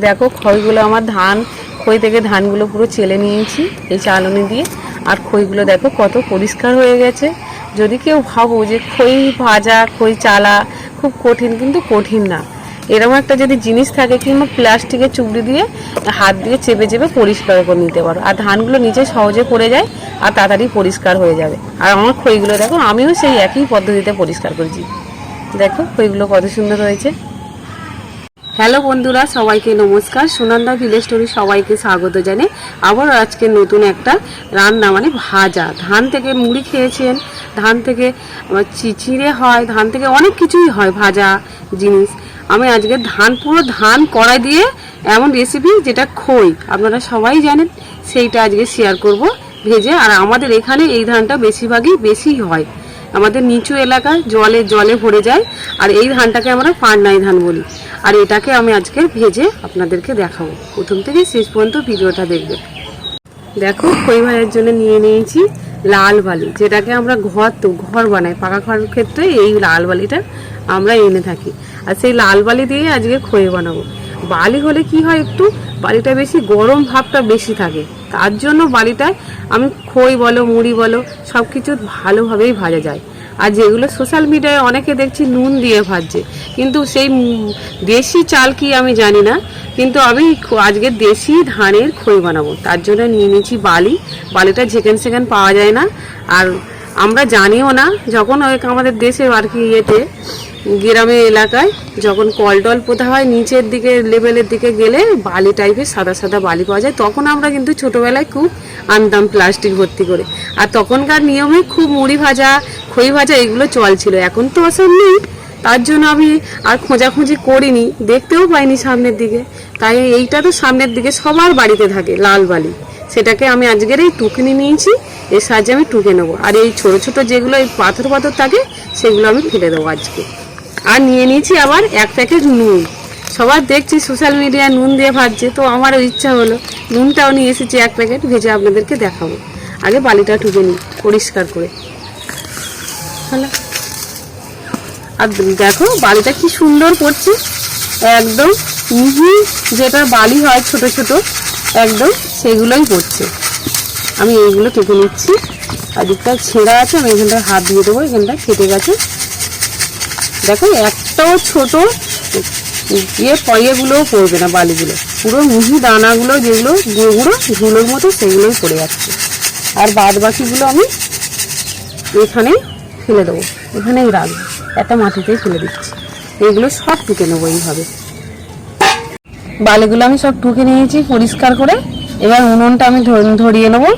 দেখো খইগুলো আমার খই থেকে ধানগুলো পুরো চেলে নিয়েছি এই চালনি দিয়ে। আর খইগুলো দেখো কত পরিষ্কার হয়ে গেছে। যদি কেউ ভাবো যে খই ভাজা খই চালা খুব কঠিন, কিন্তু কঠিন না। এরকম একটা যদি জিনিস থাকে কিংবা প্লাস্টিকের চুবড়ি দিয়ে হাত দিয়ে চেপে চেপে পরিষ্কার করে নিতে পারো, আর ধানগুলো নিচে সহজে পড়ে যায় আর তাড়াতাড়ি পরিষ্কার হয়ে যাবে। আর আমার খইগুলো দেখো আমিও সেই একই পদ্ধতিতে পরিষ্কার করেছি। দেখো খইগুলো কত সুন্দর হয়েছে। হ্যালো বন্ধুরা, সবাইকে নমস্কার। সুনন্দা ভিলেজ স্টোরি সবাইকে স্বাগত জানাই। আবার আজকে নতুন একটা রান্না, মানে ভাজা। ধান থেকে মুড়ি খেয়েছেন, ধান থেকে চিচিড়ে হয়, ধান থেকে অনেক কিছুই হয় ভাজা জিনিস। আমি আজকে পুরো ধান কড়াই দিয়ে এমন রেসিপি যেটা খই আপনারা সবাই জানেন, সেইটা আজকে শেয়ার করব ভেজে। আর আমাদের এখানে এই ধানটা বেশি হয়, আমাদের নিচু এলাকায় জলে ভরে যায়। আর এই ধানটাকে আমরা পান্নাই ধান বলি। আর এটাকে আমি আজকে ভেজে আপনাদেরকে দেখাবো, প্রথম থেকে শেষ পর্যন্ত ভিডিওটা দেখবে। দেখো খই ভাজার জন্য নিয়ে নিয়েছি লাল বালি, যেটাকে আমরা ঘর বানাই, পাকা ঘরের ক্ষেত্রে এই লাল বালিটা আমরা এনে থাকি। আর সেই লাল বালি দিয়ে আজকে খই বানাবো। বালি হলে কি হয়, একটু বালিটা বেশি গরম ভাবটা বেশি থাকে, তার জন্য বালিটায় আমি খই বলো মুড়ি বলো সব কিছু ভালোভাবেই ভাজা যায়। আর যেগুলো সোশ্যাল মিডিয়ায় অনেকে দেখছি নুন দিয়ে ভাজছে, কিন্তু সেই দেশি চাল কি আমি জানি না, কিন্তু আমি আজকে দেশি ধানের খই বানাবো। তার জন্য নিয়ে নিয়েছি বালিটা যেখানে সেখানে পাওয়া যায় না, আর আমরা জানিও না। যখন আমাদের দেশে আর কি গ্রামে এলাকায় যখন কলটল পোতা হয়, নিচের দিকে লেভেলের দিকে গেলে বালি টাইপের সাদা সাদা বালি পাওয়া যায়। তখন আমরা কিন্তু ছোটোবেলায় খুব আনতাম প্লাস্টিক ভর্তি করে। আর তখনকার নিয়মে খুব মুড়ি ভাজা খই ভাজা এগুলো চলছিল। এখন তো ওসব নেই, তার জন্য আমি আর খোঁজাখুঁজি করিনি, দেখতেও পাইনি সামনের দিকে। তাই এইটা তো সামনের দিকে সবার বাড়িতে থাকে লাল বালি, সেটাকে আমি আজকের এই টুকনি নিয়েছি, এর সাহায্যে আমি টুকে নেবো। আর এই ছোট ছোট যেগুলো এই পাথর থাকে সেগুলো আমি ফেলে দেবো আজকে। আর নিয়ে নিয়েছি আবার 1 প্যাকেট নুন। সবার দেখছি সোশ্যাল মিডিয়ায় নুন দিয়ে ভাজছে, তো আমারও ইচ্ছা হলো নুনটাও নিয়ে এসেছি 1 প্যাকেট, ভেজে আপনাদেরকে দেখাবো। আগে বালিটা টুকে নিই পরিষ্কার করে। আর দেখো বালিটা কি সুন্দর পড়ছে, একদম মিহি যেটা বালি হয় ছোট ছোট একদম সেগুলোই পড়ছে। আমি এইগুলো টুকে নিচ্ছি। আর দিকটা ছেঁড়া আছে, আমি এখানটা হাত দিয়ে দেবো, এখানটা কেটে গেছে। দেখো একটাও ছোট পয়েগুলোও পড়বে না, বালিগুলো পুরো মিহি দানাগুলো যেগুলো গুঁড়ো ঝুলোর মতো সেগুলোই পড়ে যাচ্ছে। আর বাদ বাকিগুলো আমি এখানেই ফেলে দেবো, এখানেই রাখবো, একটা মাটিতেই ফেলে দিচ্ছি। এইগুলো সব টুকে নেবো এইভাবে। বালিগুলো আমি সব টুকে নিয়েছি পরিষ্কার করে। এবার উনুনটা আমি ধরিয়ে নেবো।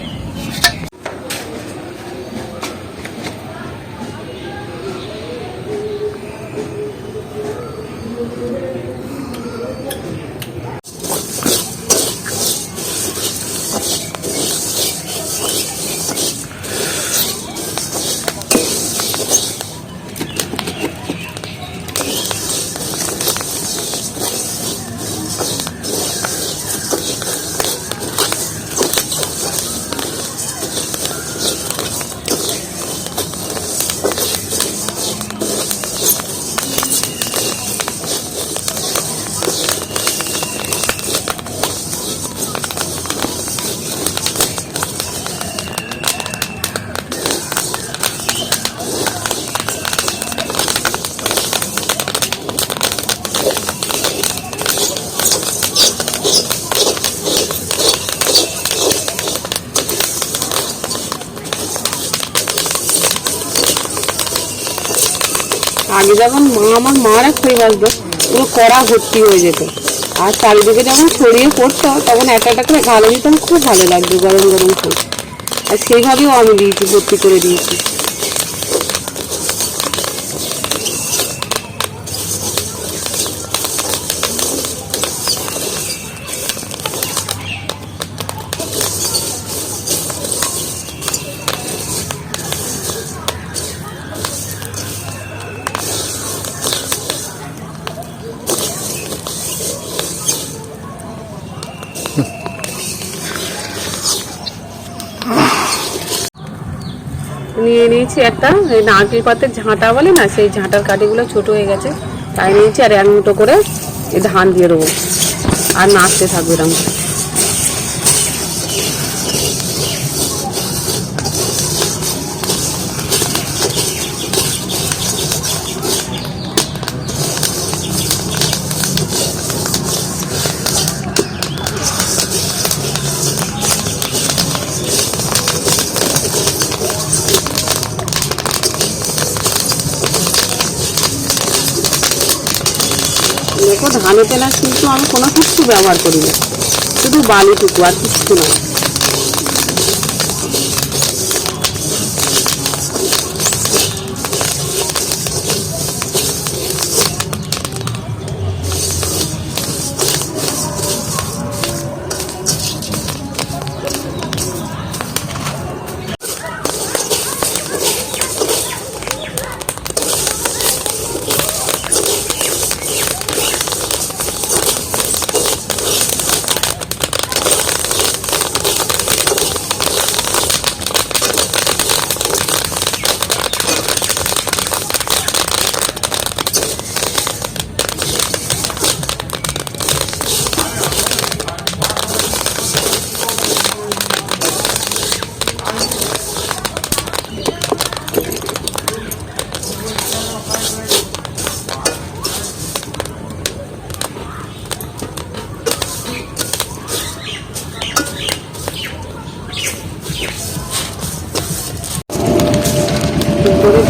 আগে যখন আমার মারা খই ভাজতো পুরো কড়া ভর্তি হয়ে যেত, আর চারিদিকে যখন ছড়িয়ে পড়তো তখন একটা একটা করে গালে দিতাম, খুব ভালো লাগতো গরম গরম খই। আর সেইভাবেও আমি দিয়েছি, ভর্তি করে দিয়েছি। নিয়ে নিয়েছি একটা নারকেল পাতের ঝাঁটা বলে না, সেই ঝাঁটার কাঠিগুলো ছোট হয়ে গেছে, তাই নিয়েছি। আর 1 মুঠো করে ধান দিয়ে দেবো। আর নাচতে থাকবে এরকম। দেখো ধানেতে না কিন্তু আমি কোনো কিছু ব্যবহার করি না, শুধু বালিটুকু আর কিছু না।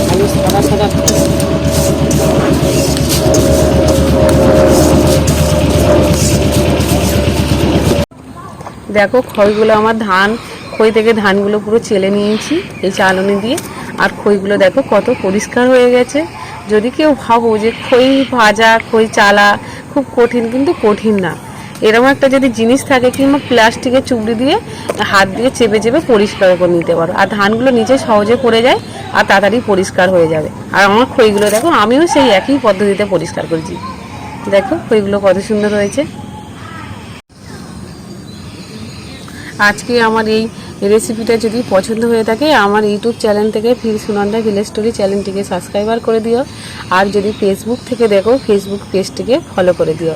ভালো সাদা সাদা দেখো খইগুলো আমার ধান খই থেকে ধানগুলো পুরো চেলে নিয়েছি এই চালনি দিয়ে। আর খইগুলো দেখো কত পরিষ্কার হয়ে গেছে। যদি কেউ ভাবো যে খই ভাজা খই চালা খুব কঠিন, কিন্তু কঠিন না। এরকম একটা যদি জিনিস থাকে কিংবা প্লাস্টিকের চুবড়ি দিয়ে হাত দিয়ে চেপে চেপে পরিষ্কার করে নিতে পারো, আর ধানগুলো নিচে সহজে পড়ে যায় আর তাড়াতাড়ি পরিষ্কার হয়ে যাবে। আর আমার খইগুলো দেখো আমিও সেই একই পদ্ধতিতে পরিষ্কার করেছি। দেখো খইগুলো কত সুন্দর হয়েছে। আজকে আমার এই রেসিপিটা যদি পছন্দ হয়ে থাকে আমার ইউটিউব চ্যানেল থেকে সুনন্দা ভিলেজ স্টোরি চ্যানেলটিকে সাবস্ক্রাইবার করে দিও। আর যদি ফেসবুক থেকে দেখো ফেসবুক পেজটিকে ফলো করে দিও।